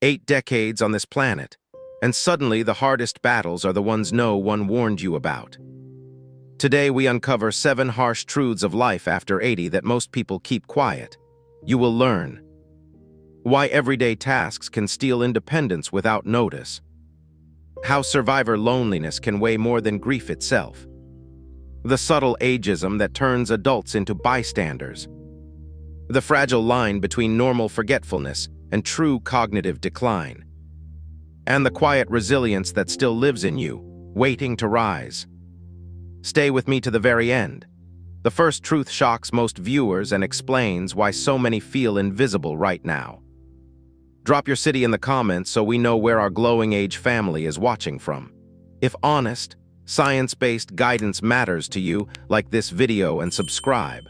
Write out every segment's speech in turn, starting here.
8 decades on this planet, and suddenly the hardest battles are the ones no one warned you about. Today we uncover 7 harsh truths of life after 80 that most people keep quiet. You will learn why everyday tasks can steal independence without notice, how survivor loneliness can weigh more than grief itself, the subtle ageism that turns adults into bystanders, the fragile line between normal forgetfulness and true cognitive decline, and the quiet resilience that still lives in you, waiting to rise. Stay with me to the very end. The first truth shocks most viewers and explains why so many feel invisible right now. Drop your city in the comments so we know where our glowing age family is watching from. If honest, science-based guidance matters to you, like this video and subscribe.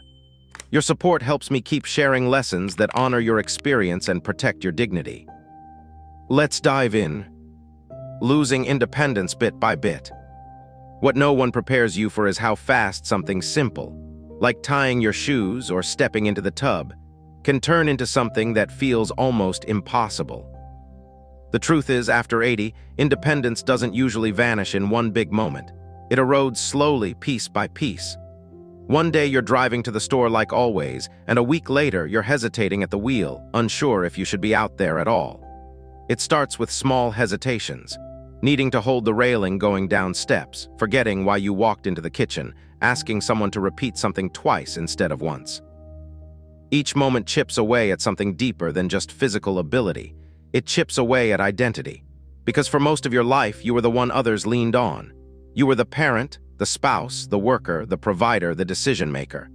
Your support helps me keep sharing lessons that honor your experience and protect your dignity. Let's dive in. Losing independence bit by bit. What no one prepares you for is how fast something simple, like tying your shoes or stepping into the tub, can turn into something that feels almost impossible. The truth is, after 80, independence doesn't usually vanish in one big moment. It erodes slowly, piece by piece. One day you're driving to the store like always, and a week later you're hesitating at the wheel, unsure if you should be out there at all. It starts with small hesitations, needing to hold the railing going down steps, forgetting why you walked into the kitchen, asking someone to repeat something twice instead of once. Each moment chips away at something deeper than just physical ability. It chips away at identity. Because for most of your life, you were the one others leaned on. You were the parent, the spouse, the worker, the provider, the decision-maker.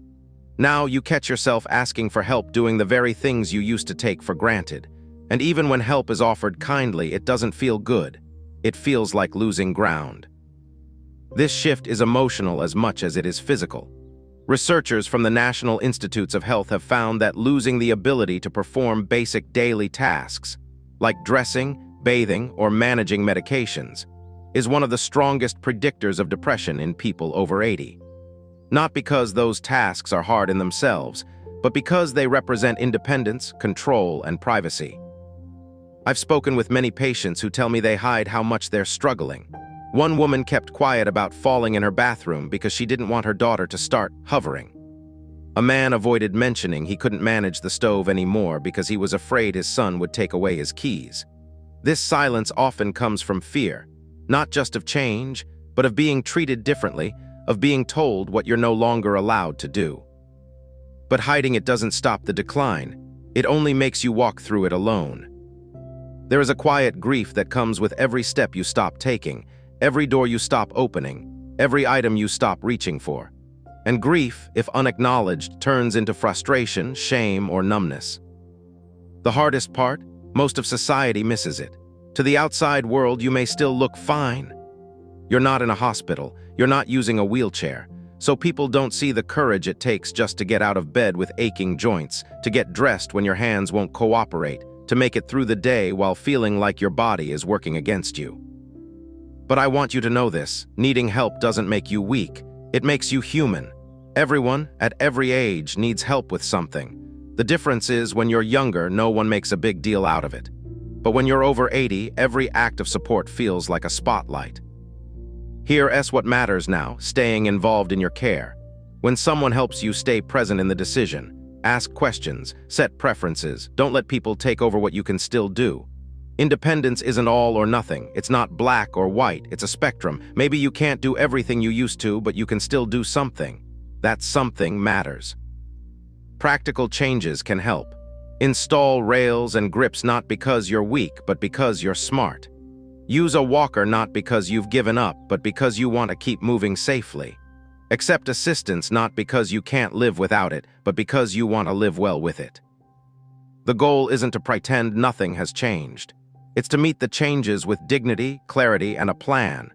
Now you catch yourself asking for help doing the very things you used to take for granted. And even when help is offered kindly, it doesn't feel good. It feels like losing ground. This shift is emotional as much as it is physical. Researchers from the National Institutes of Health have found that losing the ability to perform basic daily tasks, like dressing, bathing, or managing medications, is one of the strongest predictors of depression in people over 80. Not because those tasks are hard in themselves, but because they represent independence, control, and privacy. I've spoken with many patients who tell me they hide how much they're struggling. One woman kept quiet about falling in her bathroom because she didn't want her daughter to start hovering. A man avoided mentioning he couldn't manage the stove anymore because he was afraid his son would take away his keys. This silence often comes from fear, not just of change, but of being treated differently, of being told what you're no longer allowed to do. But hiding it doesn't stop the decline. It only makes you walk through it alone. There is a quiet grief that comes with every step you stop taking, every door you stop opening, every item you stop reaching for. And grief, if unacknowledged, turns into frustration, shame, or numbness. The hardest part? Most of society misses it. To the outside world, you may still look fine. You're not in a hospital, you're not using a wheelchair, so people don't see the courage it takes just to get out of bed with aching joints, to get dressed when your hands won't cooperate, to make it through the day while feeling like your body is working against you. But I want you to know this: needing help doesn't make you weak, it makes you human. Everyone, at every age, needs help with something. The difference is, when you're younger, no one makes a big deal out of it. But when you're over 80, every act of support feels like a spotlight. Here's what matters now: staying involved in your care. When someone helps you, stay present in the decision. Ask questions, set preferences, don't let people take over what you can still do. Independence isn't all or nothing. It's not black or white, it's a spectrum. Maybe you can't do everything you used to, but you can still do something. That something matters. Practical changes can help. Install rails and grips not because you're weak, but because you're smart. Use a walker not because you've given up, but because you want to keep moving safely. Accept assistance not because you can't live without it, but because you want to live well with it. The goal isn't to pretend nothing has changed. It's to meet the changes with dignity, clarity, and a plan.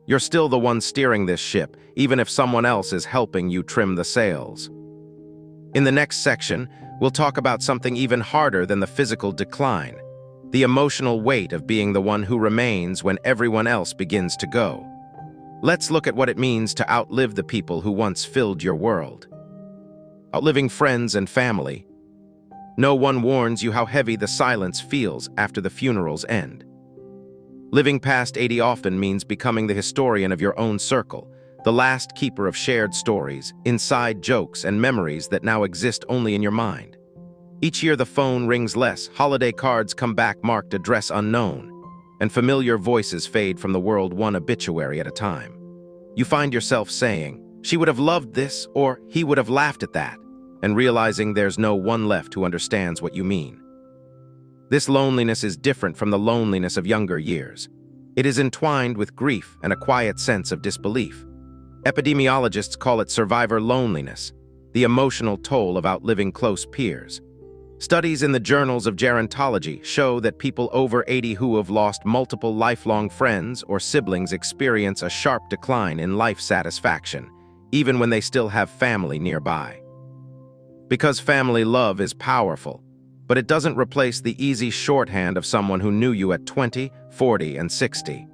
You're still the one steering this ship, even if someone else is helping you trim the sails. In the next section, we'll talk about something even harder than the physical decline: the emotional weight of being the one who remains when everyone else begins to go. Let's look at what it means to outlive the people who once filled your world. Outliving friends and family. No one warns you how heavy the silence feels after the funeral's end. Living past 80 often means becoming the historian of your own circle, the last keeper of shared stories, inside jokes, and memories that now exist only in your mind. Each year the phone rings less, holiday cards come back marked address unknown, and familiar voices fade from the world one obituary at a time. You find yourself saying, "She would have loved this," or "He would have laughed at that," and realizing there's no one left who understands what you mean. This loneliness is different from the loneliness of younger years. It is entwined with grief and a quiet sense of disbelief. Epidemiologists call it survivor loneliness, the emotional toll of outliving close peers. Studies in the journals of gerontology show that people over 80 who have lost multiple lifelong friends or siblings experience a sharp decline in life satisfaction, even when they still have family nearby. Because family love is powerful, but it doesn't replace the easy shorthand of someone who knew you at 20, 40, and 60.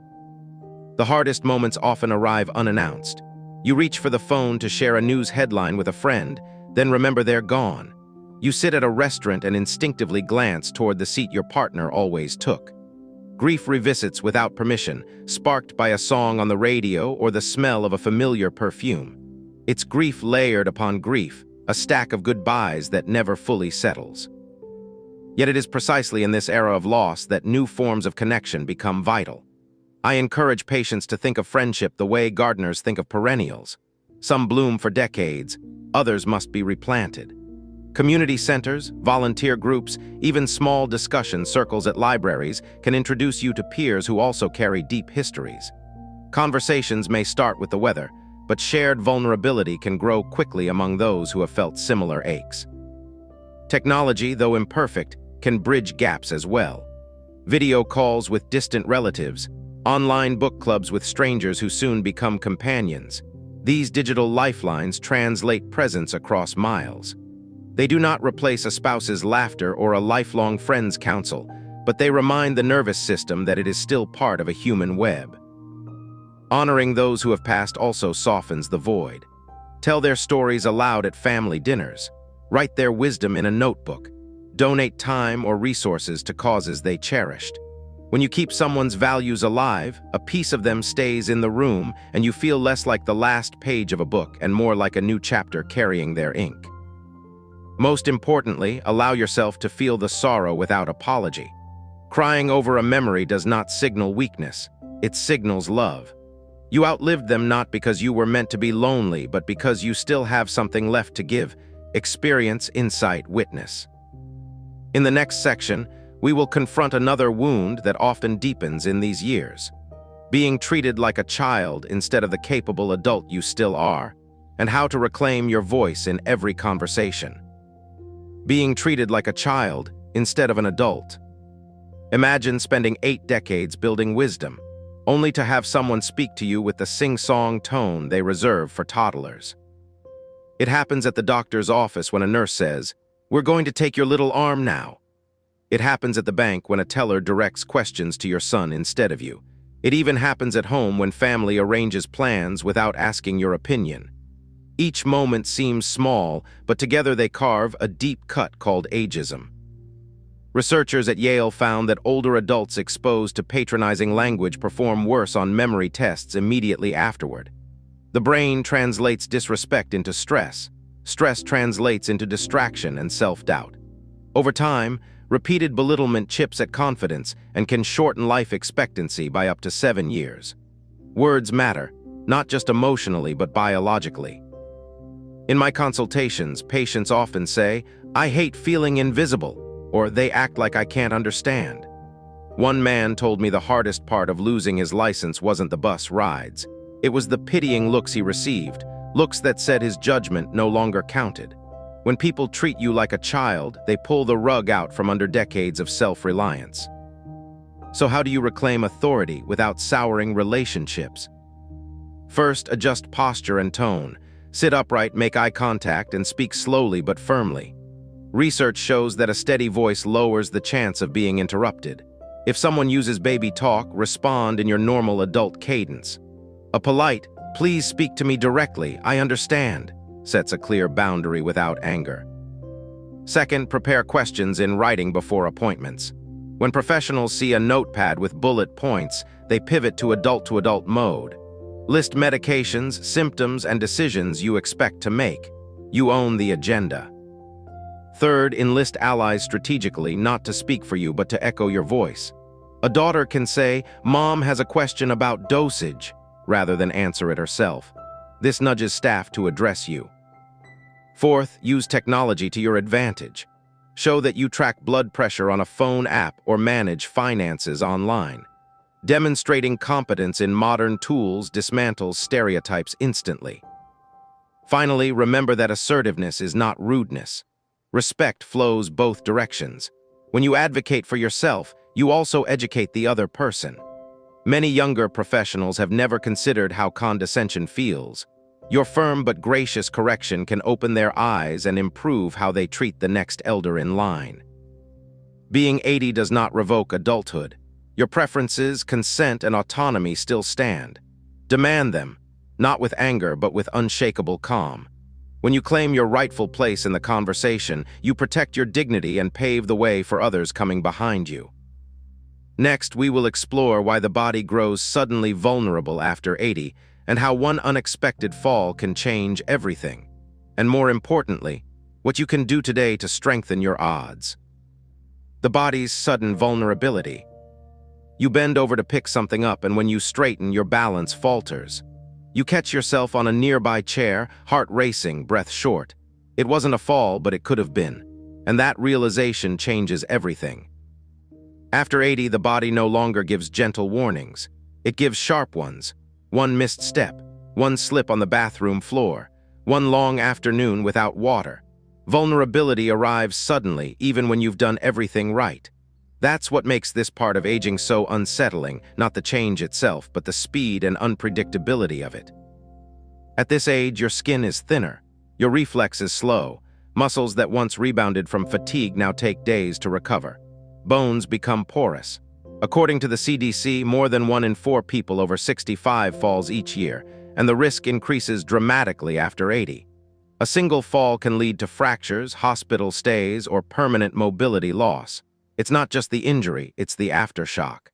The hardest moments often arrive unannounced. You reach for the phone to share a news headline with a friend, then remember they're gone. You sit at a restaurant and instinctively glance toward the seat your partner always took. Grief revisits without permission, sparked by a song on the radio or the smell of a familiar perfume. It's grief layered upon grief, a stack of goodbyes that never fully settles. Yet it is precisely in this era of loss that new forms of connection become vital. I encourage patients to think of friendship the way gardeners think of perennials. Some bloom for decades, others must be replanted. Community centers, volunteer groups, even small discussion circles at libraries can introduce you to peers who also carry deep histories. Conversations may start with the weather, but shared vulnerability can grow quickly among those who have felt similar aches. Technology, though imperfect, can bridge gaps as well. Video calls with distant relatives, online book clubs with strangers who soon become companions. These digital lifelines translate presence across miles. They do not replace a spouse's laughter or a lifelong friend's counsel, but they remind the nervous system that it is still part of a human web. Honoring those who have passed also softens the void. Tell their stories aloud at family dinners. Write their wisdom in a notebook. Donate time or resources to causes they cherished. When you keep someone's values alive, a piece of them stays in the room and you feel less like the last page of a book and more like a new chapter carrying their ink. Most importantly, allow yourself to feel the sorrow without apology. Crying over a memory does not signal weakness, it signals love. You outlived them not because you were meant to be lonely, but because you still have something left to give: experience, insight, witness. In the next section, we will confront another wound that often deepens in these years: being treated like a child instead of the capable adult you still are, and how to reclaim your voice in every conversation. Being treated like a child instead of an adult. Imagine spending 8 decades building wisdom, only to have someone speak to you with the sing-song tone they reserve for toddlers. It happens at the doctor's office when a nurse says, "We're going to take your little arm now." It happens at the bank when a teller directs questions to your son instead of you. It even happens at home when family arranges plans without asking your opinion. Each moment seems small, but together they carve a deep cut called ageism. Researchers at Yale found that older adults exposed to patronizing language perform worse on memory tests immediately afterward. The brain translates disrespect into stress. Stress translates into distraction and self-doubt. Over time, repeated belittlement chips at confidence and can shorten life expectancy by up to 7 years. Words matter, not just emotionally but biologically. In my consultations, patients often say, "I hate feeling invisible," or "they act like I can't understand." One man told me the hardest part of losing his license wasn't the bus rides. It was the pitying looks he received, looks that said his judgment no longer counted. When people treat you like a child, they pull the rug out from under decades of self-reliance. So how do you reclaim authority without souring relationships? First, adjust posture and tone. Sit upright, make eye contact, and speak slowly but firmly. Research shows that a steady voice lowers the chance of being interrupted. If someone uses baby talk, respond in your normal adult cadence. A polite, "Please speak to me directly, I understand," sets a clear boundary without anger. Second, prepare questions in writing before appointments. When professionals see a notepad with bullet points, they pivot to adult mode. List medications, symptoms, and decisions you expect to make. You own the agenda. Third, enlist allies strategically, not to speak for you, but to echo your voice. A daughter can say, "Mom has a question about dosage," rather than answer it herself. This nudges staff to address you. Fourth, use technology to your advantage. Show that you track blood pressure on a phone app or manage finances online. Demonstrating competence in modern tools dismantles stereotypes instantly. Finally, remember that assertiveness is not rudeness. Respect flows both directions. When you advocate for yourself, you also educate the other person. Many younger professionals have never considered how condescension feels. Your firm but gracious correction can open their eyes and improve how they treat the next elder in line. Being 80 does not revoke adulthood. Your preferences, consent, and autonomy still stand. Demand them, not with anger but with unshakable calm. When you claim your rightful place in the conversation, you protect your dignity and pave the way for others coming behind you. Next, we will explore why the body grows suddenly vulnerable after 80 and how one unexpected fall can change everything. And more importantly, what you can do today to strengthen your odds. The body's sudden vulnerability. You bend over to pick something up, and when you straighten, your balance falters. You catch yourself on a nearby chair, heart racing, breath short. It wasn't a fall, but it could have been. And that realization changes everything. After 80, the body no longer gives gentle warnings. It gives sharp ones. One missed step, one slip on the bathroom floor, one long afternoon without water. Vulnerability arrives suddenly, even when you've done everything right. That's what makes this part of aging so unsettling, not the change itself, but the speed and unpredictability of it. At this age, your skin is thinner, your reflexes slow, muscles that once rebounded from fatigue now take days to recover. Bones become porous. According to the CDC, more than 1 in 4 people over 65 falls each year, and the risk increases dramatically after 80. A single fall can lead to fractures, hospital stays, or permanent mobility loss. It's not just the injury, it's the aftershock.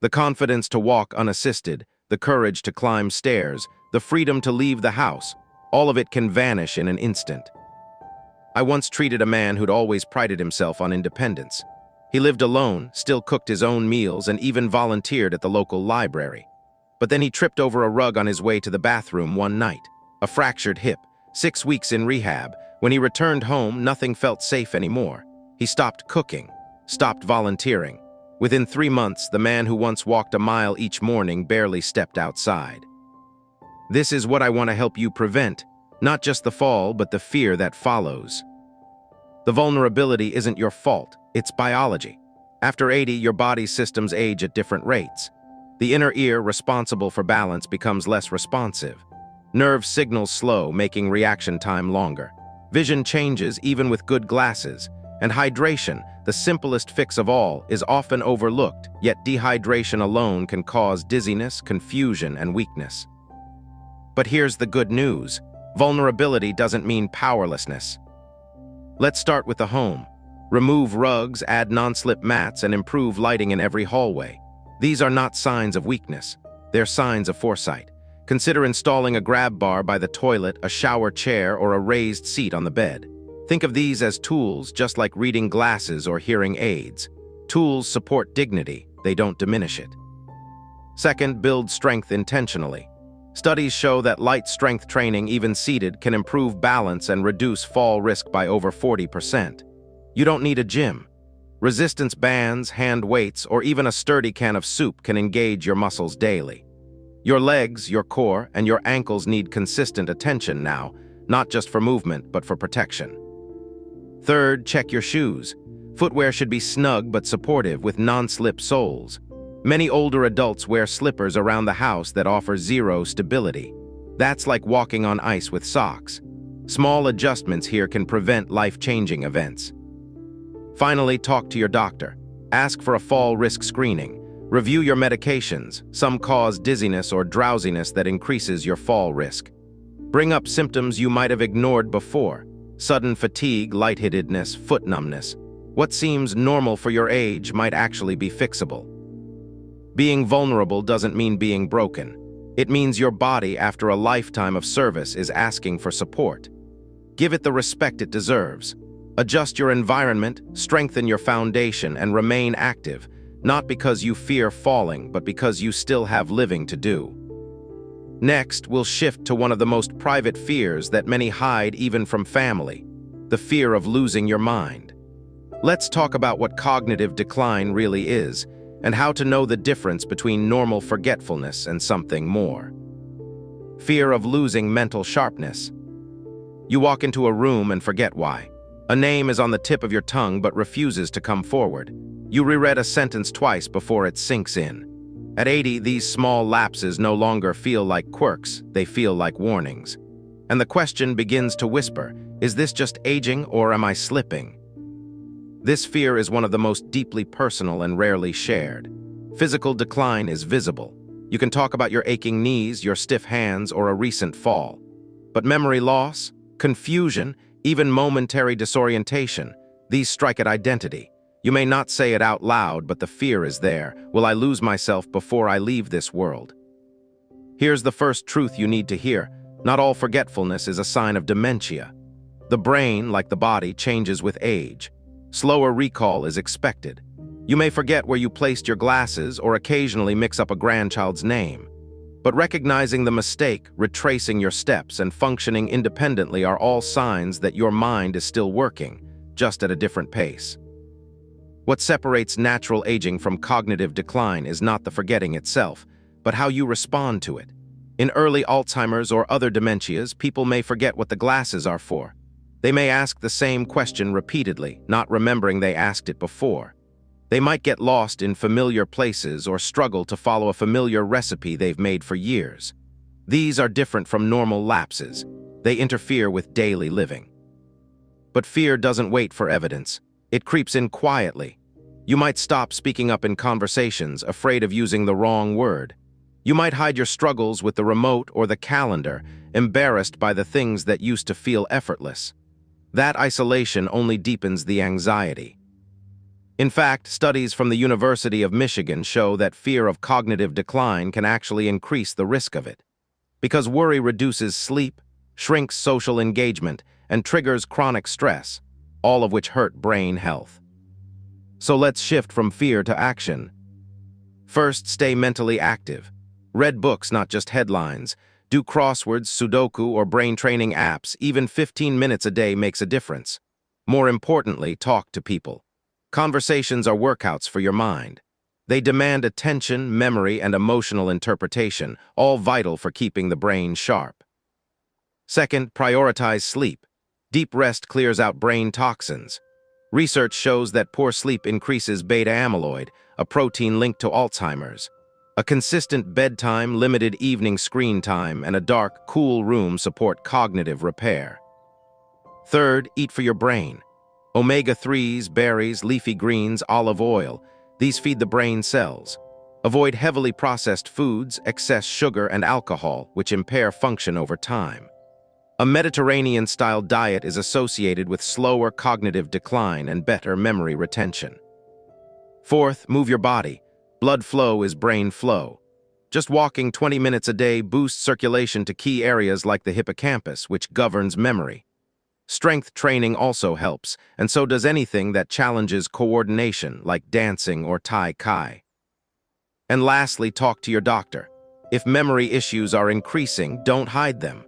The confidence to walk unassisted, the courage to climb stairs, the freedom to leave the house, all of it can vanish in an instant. I once treated a man who'd always prided himself on independence. He lived alone, still cooked his own meals, and even volunteered at the local library. But then he tripped over a rug on his way to the bathroom one night. A fractured hip, 6 weeks in rehab. When he returned home, nothing felt safe anymore. He stopped cooking, stopped volunteering. Within 3 months, the man who once walked a mile each morning barely stepped outside. This is what I want to help you prevent, not just the fall, but the fear that follows. The vulnerability isn't your fault, it's biology. After 80, your body's systems age at different rates. The inner ear, responsible for balance, becomes less responsive. Nerve signals slow, making reaction time longer. Vision changes even with good glasses. And hydration, the simplest fix of all, is often overlooked, yet dehydration alone can cause dizziness, confusion, and weakness. But here's the good news. Vulnerability doesn't mean powerlessness. Let's start with the home. Remove rugs, add non-slip mats, and improve lighting in every hallway. These are not signs of weakness. They're signs of foresight. Consider installing a grab bar by the toilet, a shower chair, or a raised seat on the bed. Think of these as tools, just like reading glasses or hearing aids. Tools support dignity, they don't diminish it. Second, build strength intentionally. Studies show that light strength training, even seated, can improve balance and reduce fall risk by over 40%. You don't need a gym. Resistance bands, hand weights, or even a sturdy can of soup can engage your muscles daily. Your legs, your core, and your ankles need consistent attention now, not just for movement, but for protection. Third, check your shoes. Footwear should be snug but supportive with non-slip soles. Many older adults wear slippers around the house that offer zero stability. That's like walking on ice with socks. Small adjustments here can prevent life-changing events. Finally, talk to your doctor. Ask for a fall risk screening. Review your medications. Some cause dizziness or drowsiness that increases your fall risk. Bring up symptoms you might have ignored before. Sudden fatigue, lightheadedness, foot numbness. What seems normal for your age might actually be fixable. Being vulnerable doesn't mean being broken. It means your body, after a lifetime of service, is asking for support. Give it the respect it deserves. Adjust your environment, strengthen your foundation, and remain active, not because you fear falling, but because you still have living to do. Next, we'll shift to one of the most private fears that many hide even from family: the fear of losing your mind. Let's talk about what cognitive decline really is, and how to know the difference between normal forgetfulness and something more. Fear of losing mental sharpness. You walk into a room and forget why. A name is on the tip of your tongue but refuses to come forward. You reread a sentence twice before it sinks in. At 80, these small lapses no longer feel like quirks, they feel like warnings. And the question begins to whisper, is this just aging or am I slipping? This fear is one of the most deeply personal and rarely shared. Physical decline is visible. You can talk about your aching knees, your stiff hands, or a recent fall. But memory loss, confusion, even momentary disorientation, these strike at identity. You may not say it out loud, but the fear is there. Will I lose myself before I leave this world? Here's the first truth you need to hear. Not all forgetfulness is a sign of dementia. The brain, like the body, changes with age. Slower recall is expected. You may forget where you placed your glasses or occasionally mix up a grandchild's name. But recognizing the mistake, retracing your steps, and functioning independently are all signs that your mind is still working, just at a different pace. What separates natural aging from cognitive decline is not the forgetting itself, but how you respond to it. In early Alzheimer's or other dementias, people may forget what the glasses are for. They may ask the same question repeatedly, not remembering they asked it before. They might get lost in familiar places or struggle to follow a familiar recipe they've made for years. These are different from normal lapses. They interfere with daily living. But fear doesn't wait for evidence. It creeps in quietly. You might stop speaking up in conversations, afraid of using the wrong word. You might hide your struggles with the remote or the calendar, embarrassed by the things that used to feel effortless. That isolation only deepens the anxiety. In fact, studies from the University of Michigan show that fear of cognitive decline can actually increase the risk of it. Because worry reduces sleep, shrinks social engagement, and triggers chronic stress, all of which hurt brain health. So let's shift from fear to action. First, stay mentally active. Read books, not just headlines. Do crosswords, Sudoku, or brain training apps. Even 15 minutes a day makes a difference. More importantly, talk to people. Conversations are workouts for your mind. They demand attention, memory, and emotional interpretation, all vital for keeping the brain sharp. Second, prioritize sleep. Deep rest clears out brain toxins. Research shows that poor sleep increases beta amyloid, a protein linked to Alzheimer's. A consistent bedtime, limited evening screen time, and a dark, cool room support cognitive repair. Third, eat for your brain. Omega-3s, berries, leafy greens, olive oil, these feed the brain cells. Avoid heavily processed foods, excess sugar, and alcohol, which impair function over time. A Mediterranean-style diet is associated with slower cognitive decline and better memory retention. Fourth, move your body. Blood flow is brain flow. Just walking 20 minutes a day boosts circulation to key areas like the hippocampus, which governs memory. Strength training also helps, and so does anything that challenges coordination, like dancing or Tai Chi. And lastly, talk to your doctor. If memory issues are increasing, don't hide them.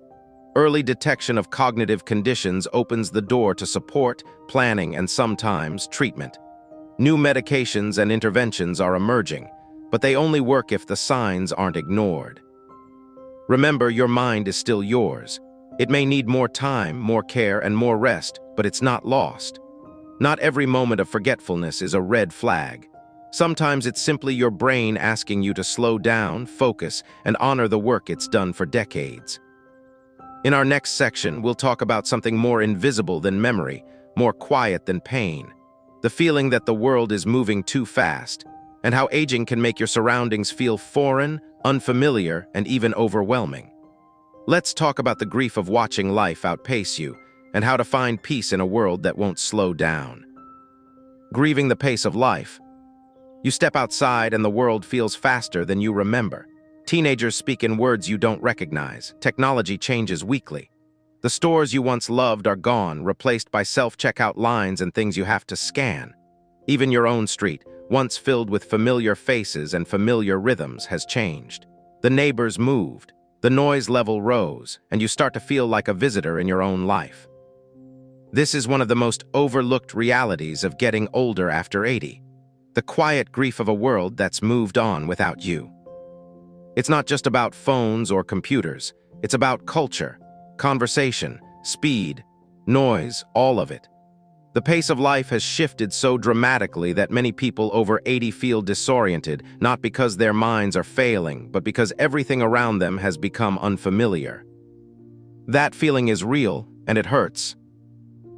Early detection of cognitive conditions opens the door to support, planning, and sometimes treatment. New medications and interventions are emerging, but they only work if the signs aren't ignored. Remember, your mind is still yours. It may need more time, more care, and more rest, but it's not lost. Not every moment of forgetfulness is a red flag. Sometimes it's simply your brain asking you to slow down, focus, and honor the work it's done for decades. In our next section, we'll talk about something more invisible than memory, more quiet than pain. The feeling that the world is moving too fast, and how aging can make your surroundings feel foreign, unfamiliar, and even overwhelming. Let's talk about the grief of watching life outpace you, and how to find peace in a world that won't slow down. Grieving the pace of life. You step outside and the world feels faster than you remember. Teenagers speak in words you don't recognize. Technology changes weekly. The stores you once loved are gone, replaced by self-checkout lines and things you have to scan. Even your own street, once filled with familiar faces and familiar rhythms, has changed. The neighbors moved, the noise level rose, and you start to feel like a visitor in your own life. This is one of the most overlooked realities of getting older after 80. The quiet grief of a world that's moved on without you. It's not just about phones or computers. It's about culture, conversation, speed, noise, all of it. The pace of life has shifted so dramatically that many people over 80 feel disoriented, not because their minds are failing, but because everything around them has become unfamiliar. That feeling is real, and it hurts.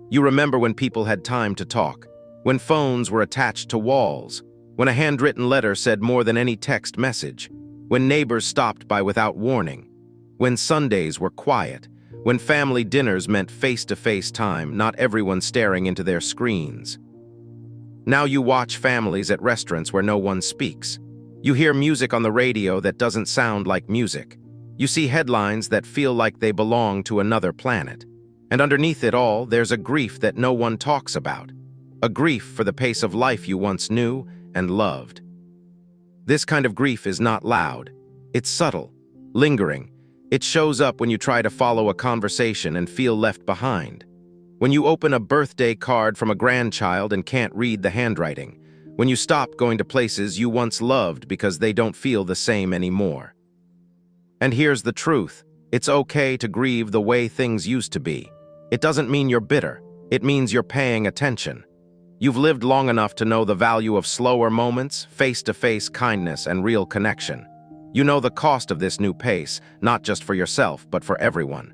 You remember when people had time to talk, when phones were attached to walls, when a handwritten letter said more than any text message, when neighbors stopped by without warning, when Sundays were quiet, when family dinners meant face-to-face time, not everyone staring into their screens. Now you watch families at restaurants where no one speaks. You hear music on the radio that doesn't sound like music. You see headlines that feel like they belong to another planet. And underneath it all, there's a grief that no one talks about. A grief for the pace of life you once knew and loved. This kind of grief is not loud. It's subtle, lingering. It shows up when you try to follow a conversation and feel left behind. When you open a birthday card from a grandchild and can't read the handwriting. When you stop going to places you once loved because they don't feel the same anymore. And here's the truth. It's okay to grieve the way things used to be. It doesn't mean you're bitter. It means you're paying attention. You've lived long enough to know the value of slower moments, face-to-face kindness, and real connection. You know the cost of this new pace, not just for yourself, but for everyone.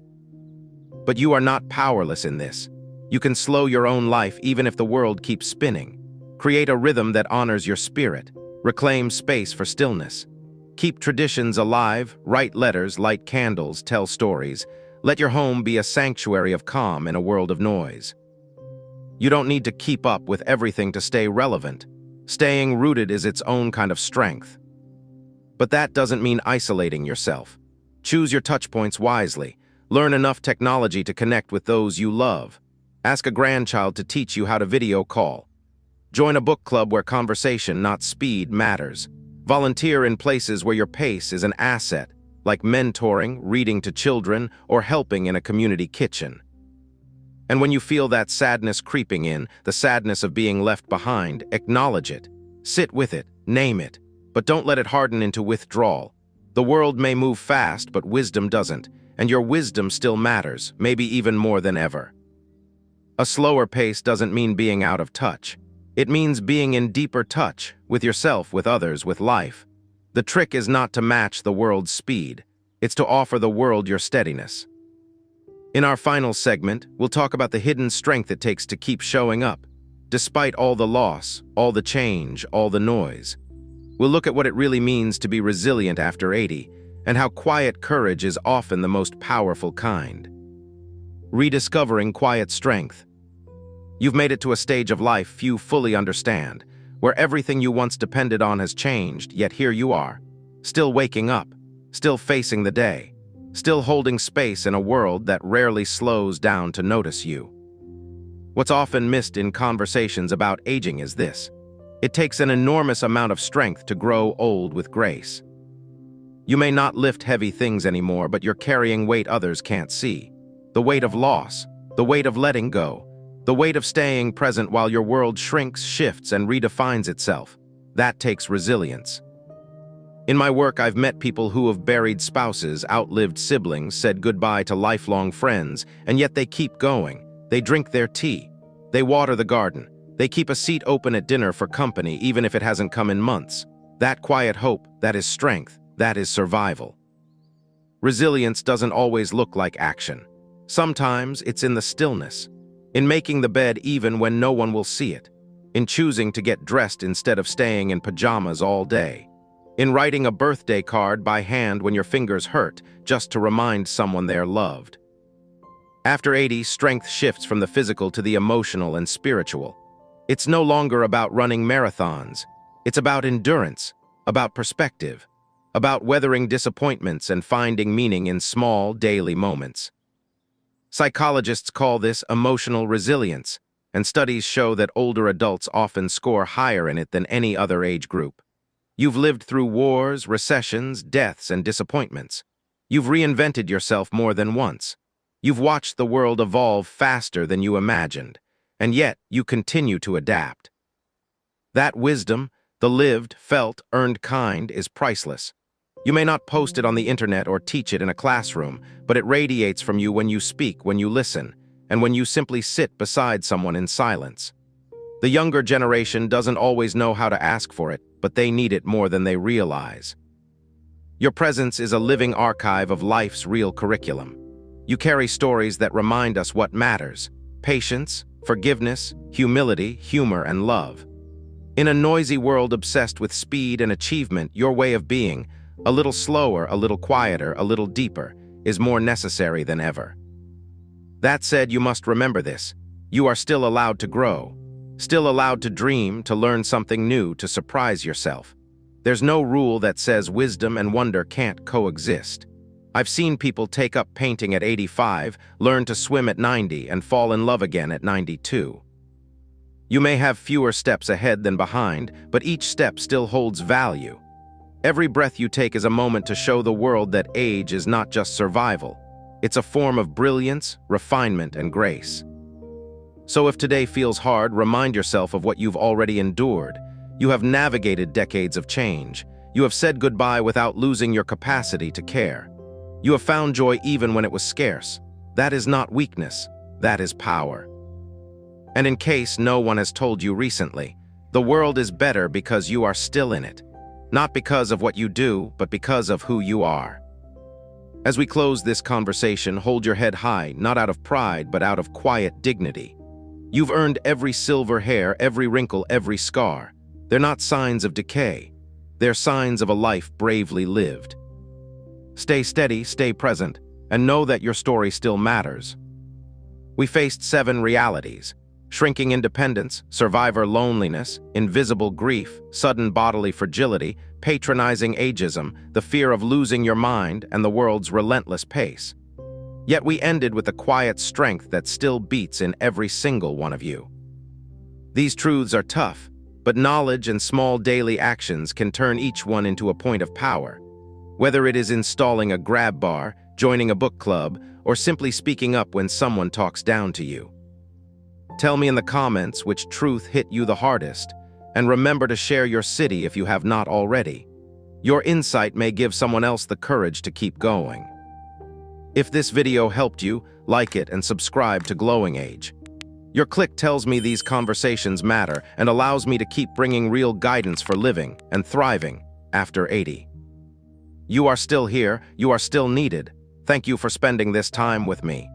But you are not powerless in this. You can slow your own life even if the world keeps spinning. Create a rhythm that honors your spirit. Reclaim space for stillness. Keep traditions alive, write letters, light candles, tell stories. Let your home be a sanctuary of calm in a world of noise. You don't need to keep up with everything to stay relevant. Staying rooted is its own kind of strength. But that doesn't mean isolating yourself. Choose your touchpoints wisely. Learn enough technology to connect with those you love. Ask a grandchild to teach you how to video call. Join a book club where conversation, not speed, matters. Volunteer in places where your pace is an asset, like mentoring, reading to children, or helping in a community kitchen. And when you feel that sadness creeping in, the sadness of being left behind, acknowledge it. Sit with it, name it, but don't let it harden into withdrawal. The world may move fast, but wisdom doesn't, and your wisdom still matters, maybe even more than ever. A slower pace doesn't mean being out of touch. It means being in deeper touch, with yourself, with others, with life. The trick is not to match the world's speed. It's to offer the world your steadiness. In our final segment, we'll talk about the hidden strength it takes to keep showing up, despite all the loss, all the change, all the noise. We'll look at what it really means to be resilient after 80, and how quiet courage is often the most powerful kind. Rediscovering quiet strength. You've made it to a stage of life few fully understand, where everything you once depended on has changed, yet here you are, still waking up, still facing the day, still holding space in a world that rarely slows down to notice you. What's often missed in conversations about aging is this. It takes an enormous amount of strength to grow old with grace. You may not lift heavy things anymore, but you're carrying weight others can't see. The weight of loss, the weight of letting go, the weight of staying present while your world shrinks, shifts, and redefines itself. That takes resilience. In my work, I've met people who have buried spouses, outlived siblings, said goodbye to lifelong friends, and yet they keep going. They drink their tea. They water the garden. They keep a seat open at dinner for company, even if it hasn't come in months. That quiet hope, that is strength, that is survival. Resilience doesn't always look like action. Sometimes it's in the stillness, in making the bed even when no one will see it, in choosing to get dressed instead of staying in pajamas all day, in writing a birthday card by hand when your fingers hurt just to remind someone they're loved. After 80, strength shifts from the physical to the emotional and spiritual. It's no longer about running marathons. It's about endurance, about perspective, about weathering disappointments and finding meaning in small, daily moments. Psychologists call this emotional resilience, and studies show that older adults often score higher in it than any other age group. You've lived through wars, recessions, deaths, and disappointments. You've reinvented yourself more than once. You've watched the world evolve faster than you imagined, and yet you continue to adapt. That wisdom, the lived, felt, earned kind, is priceless. You may not post it on the internet or teach it in a classroom, but it radiates from you when you speak, when you listen, and when you simply sit beside someone in silence. The younger generation doesn't always know how to ask for it, but they need it more than they realize. Your presence is a living archive of life's real curriculum. You carry stories that remind us what matters: patience, forgiveness, humility, humor, and love. In a noisy world obsessed with speed and achievement, your way of being, a little slower, a little quieter, a little deeper, is more necessary than ever. That said, you must remember this: you are still allowed to grow, still allowed to dream, to learn something new, to surprise yourself. There's no rule that says wisdom and wonder can't coexist. I've seen people take up painting at 85, learn to swim at 90, and fall in love again at 92. You may have fewer steps ahead than behind, but each step still holds value. Every breath you take is a moment to show the world that age is not just survival. It's a form of brilliance, refinement, and grace. So if today feels hard, remind yourself of what you've already endured. You have navigated decades of change. You have said goodbye without losing your capacity to care. You have found joy even when it was scarce. That is not weakness, that is power. And in case no one has told you recently, the world is better because you are still in it. Not because of what you do, but because of who you are. As we close this conversation, hold your head high, not out of pride, but out of quiet dignity. You've earned every silver hair, every wrinkle, every scar. They're not signs of decay. They're signs of a life bravely lived. Stay steady, stay present, and know that your story still matters. We faced 7 realities: shrinking independence, survivor loneliness, invisible grief, sudden bodily fragility, patronizing ageism, the fear of losing your mind, and the world's relentless pace. Yet we ended with a quiet strength that still beats in every single one of you. These truths are tough, but knowledge and small daily actions can turn each one into a point of power. Whether it is installing a grab bar, joining a book club, or simply speaking up when someone talks down to you. Tell me in the comments which truth hit you the hardest, and remember to share your city if you have not already. Your insight may give someone else the courage to keep going. If this video helped you, like it and subscribe to Glowing Age. Your click tells me these conversations matter and allows me to keep bringing real guidance for living and thriving after 80. You are still here, you are still needed. Thank you for spending this time with me.